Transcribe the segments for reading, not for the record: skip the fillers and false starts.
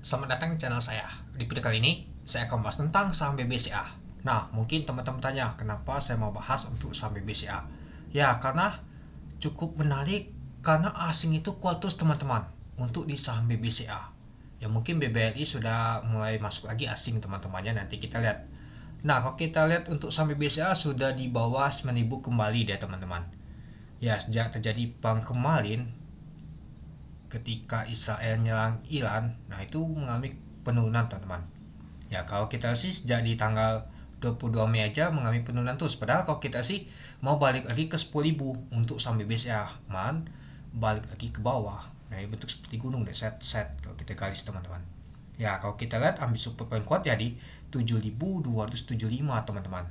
Selamat datang di channel saya. Di video kali ini, saya akan bahas tentang saham BBCA. Nah, mungkin teman-teman tanya, kenapa saya mau bahas untuk saham BBCA? Ya, karena cukup menarik, karena asing itu kuat terus teman-teman untuk di saham BBCA. Ya, mungkin BBRI sudah mulai masuk lagi asing teman-temannya, nanti kita lihat. Nah, kalau kita lihat untuk saham BBCA sudah di bawah 9.000 kembali deh teman-teman. Ya, sejak terjadi perang kemarin, ketika Israel nyerang Iran, nah itu mengalami penurunan teman-teman. Ya kalau kita sih sejak di tanggal 22 Mei aja mengalami penurunan terus. Padahal kalau kita sih mau balik lagi ke 10.000 untuk sampai BCA, man balik lagi ke bawah. Nah ini bentuk seperti gunung deh, set kalau kita garis teman-teman. Ya kalau kita lihat ambil support paling kuat ya di 7.275 teman-teman.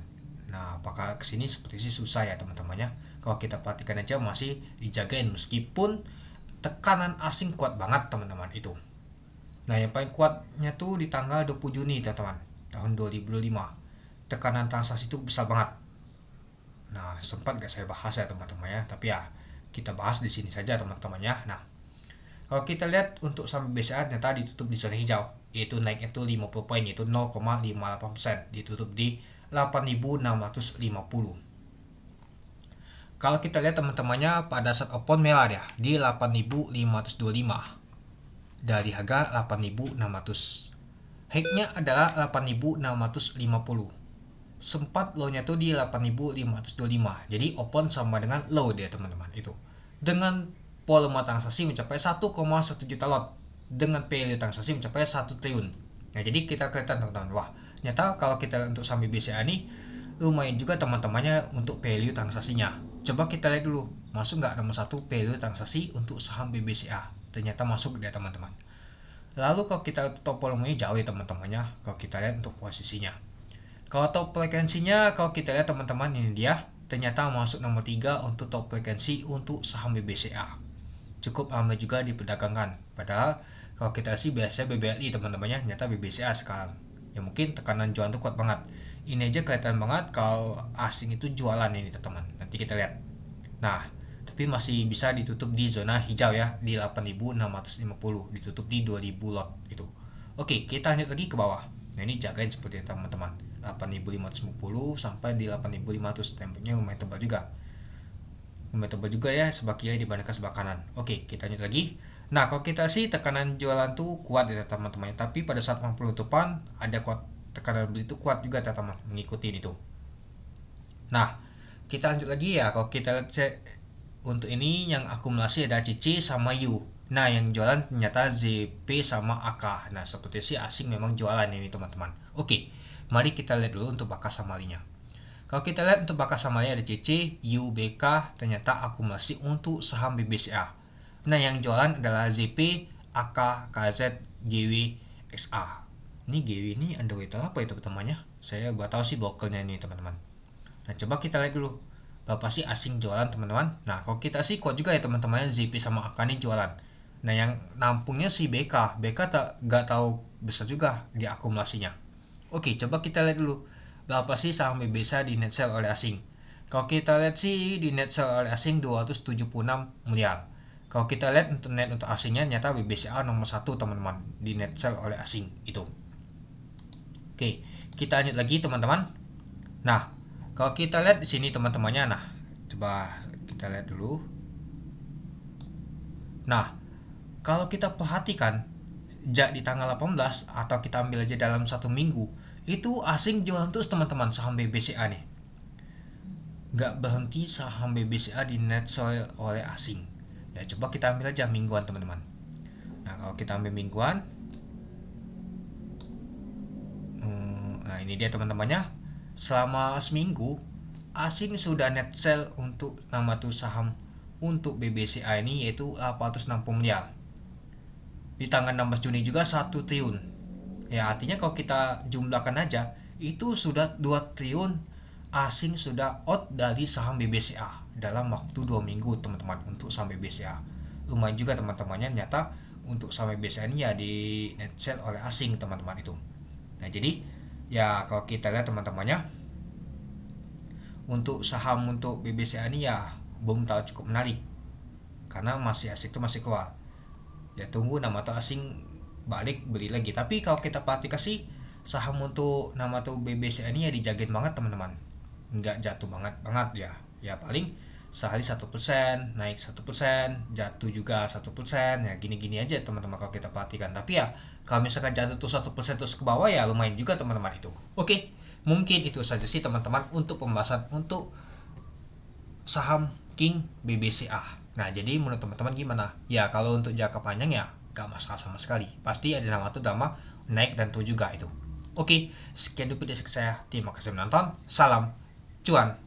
Nah apakah kesini seperti sih susah ya teman-temannya. Kalau kita perhatikan aja masih dijagain meskipun tekanan asing kuat banget teman-teman itu. Nah yang paling kuatnya tuh di tanggal 20 Juni teman-teman tahun 2025. Tekanan transaksi itu besar banget. Nah sempat gak saya bahas ya teman-teman ya, tapi ya kita bahas di sini saja teman-teman ya. Nah kalau kita lihat untuk saham BCA ternyata ditutup di zona hijau, yaitu naik itu 50 poin, yaitu 0,58%, ditutup di 8.650. Kalau kita lihat teman-temannya pada saat open merah ya di 8.525 dari harga 8.600. High-nya adalah 8.650. Sempat low-nya tuh di 8.525. Jadi open sama dengan low dia teman-teman itu. Dengan volume transaksi mencapai 1,1 juta lot dengan value transaksi mencapai 1 triliun. Nah, jadi kita kelihatan teman-teman, wah, ternyata kalau kita untuk saham BCA ini lumayan juga teman-temannya untuk value transaksinya. Coba kita lihat dulu, masuk nggak nomor 1 value transaksi untuk saham BBCA? Ternyata masuk ya teman-teman. Lalu kalau kita top volumenya jauh ya teman-temannya, kalau kita lihat untuk posisinya. Kalau top frekuensinya, kalau kita lihat teman-teman ini dia, ternyata masuk nomor 3 untuk top frekuensi untuk saham BBCA. Cukup ramai juga diperdagangkan. Padahal kalau kita sih biasa BBRI teman-temannya, ternyata BBCA sekarang. Ya mungkin tekanan jualan tuh kuat banget. Ini aja kelihatan banget kalau asing itu jualan ini teman-teman. Nanti kita lihat. Nah, tapi masih bisa ditutup di zona hijau ya di 8.650, ditutup di 2.000 lot itu. Oke, kita lanjut lagi ke bawah. Nah, ini jagain seperti itu teman-teman. 8.550 sampai di 8.500, temboknya lumayan tebal juga. Lumayan tebal juga ya sebelah kiri dibandingkan sebelah kanan. Oke, kita lanjut lagi. Nah, kalau kita sih tekanan jualan tuh kuat ya teman-teman, tapi pada saat penutupan ada kuat tekanan beli itu kuat juga teman-teman, mengikuti itu. Nah, kita lanjut lagi ya. Kalau kita cek untuk ini yang akumulasi ada CC sama U. Nah, yang jualan ternyata ZP sama AK. Nah, seperti si asing memang jualan ini teman-teman. Oke, mari kita lihat dulu untuk bakas samalinya. Kalau kita lihat untuk bakas samalinya ada CC, U, BK, ternyata akumulasi untuk saham BBCA. Nah, yang jualan adalah ZP, AK, KZ, GW, XA. Ini GW ini underweight apa itu teman-temannya? Saya nggak tahu sih brokernya ini teman-teman. Nah, coba kita lihat dulu berapa sih asing jualan teman-teman. Nah, kalau kita sih kuat juga ya teman-temannya, ZP sama AK ini jualan. Nah, yang nampungnya si BK tak nggak tahu besar juga di akumulasinya. Oke, coba kita lihat dulu berapa sih saham BBCA di net sell oleh asing. Kalau kita lihat sih di net sell oleh asing 276 miliar. Kalau kita lihat untuk net untuk asingnya ternyata BBCA nomor 1 teman-teman di net sell oleh asing itu. Oke, kita lanjut lagi teman-teman. Nah, kalau kita lihat di sini teman-temannya, nah coba kita lihat dulu. Nah, kalau kita perhatikan sejak di tanggal 18 atau kita ambil aja dalam 1 minggu, itu asing jualan terus teman-teman saham BBCA nih. Nggak berhenti saham BBCA di net sell oleh asing. Ya coba kita ambil aja mingguan teman-teman. Nah, kalau kita ambil mingguan, nah ini dia teman-temannya. Selama seminggu asing sudah net sell untuk nama tuh saham untuk BBCA ini yaitu 860 miliar. Di tanggal 16 Juni juga 1 triliun. Ya artinya kalau kita jumlahkan aja itu sudah 2 triliun asing sudah out dari saham BBCA dalam waktu 2 minggu teman-teman untuk saham BBCA. Lumayan juga teman-temannya ternyata untuk saham BBCA ini ya di net sell oleh asing teman-teman itu. Nah, jadi ya kalau kita lihat teman-temannya untuk saham untuk BBCA ini ya belum tahu cukup menarik karena masih asing itu masih keluar. Ya tunggu nama atau asing balik beli lagi. Tapi kalau kita perhatikan sih saham untuk nama tuh BBCA ini ya dijagain banget teman-teman, nggak jatuh banget ya. Ya paling sehari 1%, naik 1%, jatuh juga 1%, ya gini-gini aja teman-teman kalau kita perhatikan. Tapi ya kalau misalkan jatuh tuh 1% terus ke bawah ya lumayan juga teman-teman itu. Oke, mungkin itu saja sih teman-teman untuk pembahasan untuk saham King BBCA. Nah jadi menurut teman-teman gimana? Ya kalau untuk jangka panjang ya gak masalah sama sekali. Pasti ada nama tuh drama naik dan turun juga itu. Oke, sekian dulu video saya. Terima kasih menonton. Salam cuan.